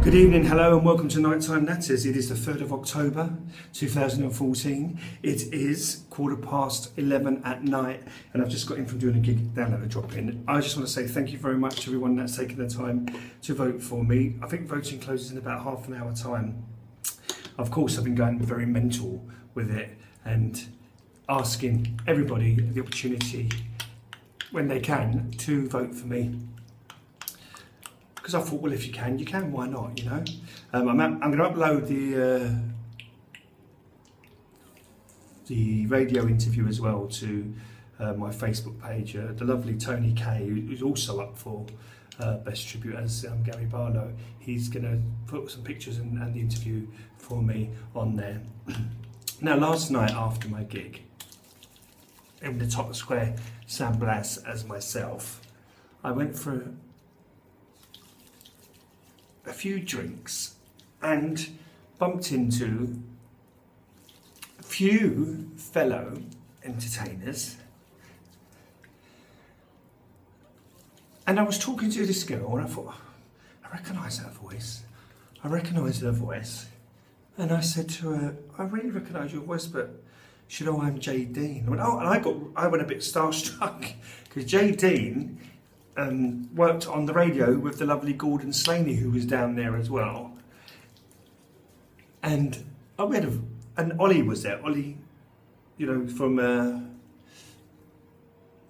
Good evening, hello and welcome to Nighttime Natters. It is the 3rd of October 2014. It is 11:15 at night and I've just got in from doing a gig down at the drop-in. I just want to say thank you very much to everyone that's taken the time to vote for me. I think voting closes in about half an hour time. Of course I've been going very mental with it and asking everybody the opportunity when they can to vote for me. Because I thought, well, if you can, why not, you know? I'm going to upload the radio interview as well to my Facebook page. The lovely Tony Kay, who's also up for Best Tribute as Gary Barlow, he's going to put some pictures and the interview for me on there. Now, last night after my gig, in the Top Square, San Blas as myself, I went for a few drinks and bumped into a few fellow entertainers, and I was talking to this girl and I thought, I recognise her voice, and I said to her, I really recognise your voice, but you know, I'm Jay Dean. I went, oh, and I went a bit starstruck because Jay Dean worked on the radio with the lovely Gordon Slaney, who was down there as well. And and Ollie was there. Ollie, you know, from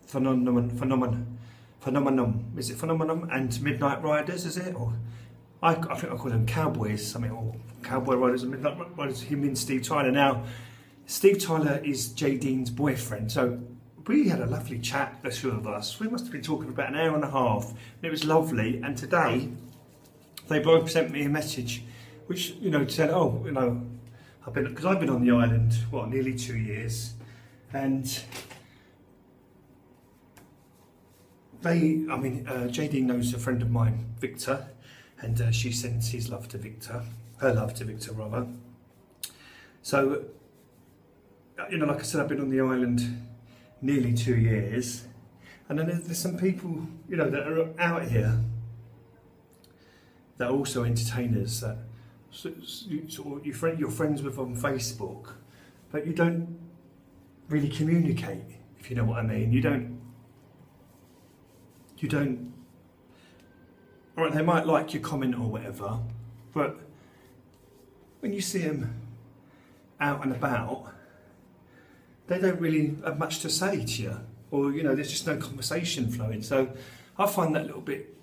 Phenomenon. Is it Phenomenon and Midnight Riders? Is it? Or I think I call them Cowboys, something, or Cowboy Riders and Midnight Riders. Him and Steve Tyler. Now, Steve Tyler is Jay Dean's boyfriend, so we had a lovely chat, the two of us. We must have been talking for about an hour and a half, and it was lovely. And today, they both sent me a message, which, you know, said, oh, you know, because I've been on the island, what, nearly 2 years, and Jay Dean knows a friend of mine, Victor, and she sends her love to Victor rather. So, you know, like I said, I've been on the island nearly 2 years, and then there's some people, you know, that are out here that are also entertainers that you're friends with on Facebook, but you don't really communicate, if you know what I mean. You don't. All right, they might like your comment or whatever, but when you see them out and about, they don't really have much to say to you, or, you know, there's just no conversation flowing. So I find that a little bit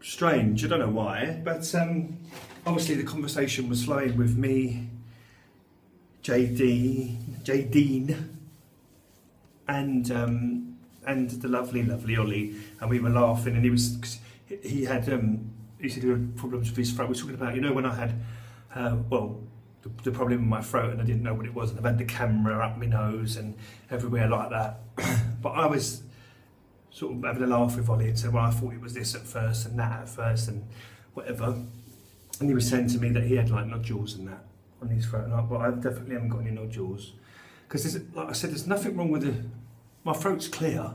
strange. I don't know why, but obviously the conversation was flowing with me, Jay Dean, and the lovely Ollie, and we were laughing, and he said he had problems with his throat. We were talking about, you know, when I had the problem in my throat and I didn't know what it was, and I've had the camera up my nose and everywhere like that. But I was sort of having a laugh with Ollie and said, well, I thought it was this at first and that at first and whatever. And he was saying to me that he had like nodules and that on his throat, but I definitely haven't got any nodules. Because, like I said, there's nothing wrong with my throat's clear,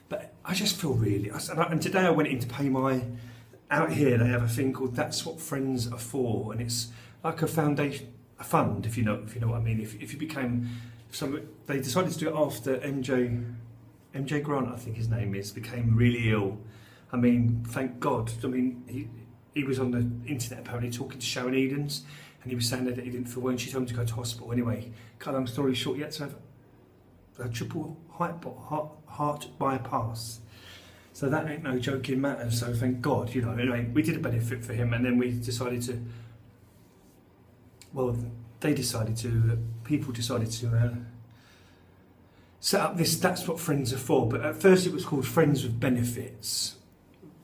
but I just feel really, and today I went in to pay out here they have a thing called That's What Friends Are For, and it's like a foundation, a fund, if you know what I mean. If you became they decided to do it after MJ Grant, I think his name is, became really ill. I mean, thank God. I mean, he was on the internet apparently talking to Sharon Edens, and he was saying that he didn't feel well, and she told him to go to hospital. Anyway, cut long story short, he had to have a triple heart bypass. So that ain't no joking matter. So thank God, you know. Anyway, we did a benefit for him, and then we decided to. Well, people decided to set up this That's What Friends Are For, but at first it was called Friends with Benefits,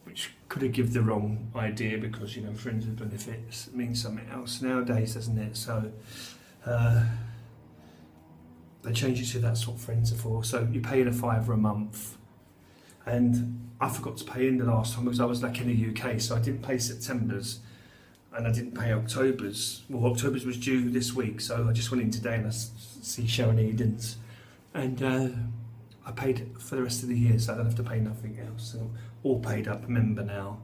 which could have given the wrong idea, because, you know, Friends with Benefits means something else nowadays, doesn't it? So they changed it to That's What Friends Are For. So you pay in a £5 a month, and I forgot to pay in the last time because I was like in the UK, so I didn't pay September's. And I didn't pay October's. Well, October's was due this week, so I just went in today and I see Sharon Edens. And I paid for the rest of the year, so I don't have to pay nothing else. So all paid up, member now.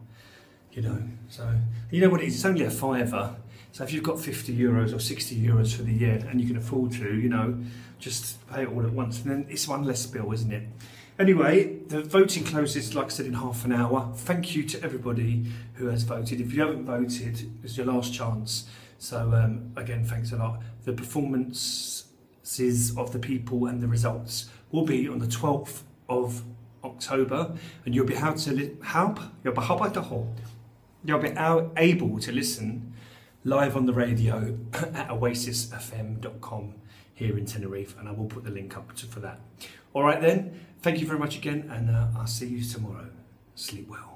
you know. So you know what it is, it's only a fiver. So if you've got €50 or €60 for the year and you can afford to, you know, just pay it all at once, and then it's one less bill, isn't it? Anyway, the voting closes, like I said, in half an hour. Thank you to everybody who has voted. If you haven't voted, it's your last chance. So again, thanks a lot. The performances of the people and the results will be on the 12th of October, and you'll be able to able to listen live on the radio at oasisfm.com here in Tenerife, and I will put the link up for that. All right then, thank you very much again, and I'll see you tomorrow. Sleep well.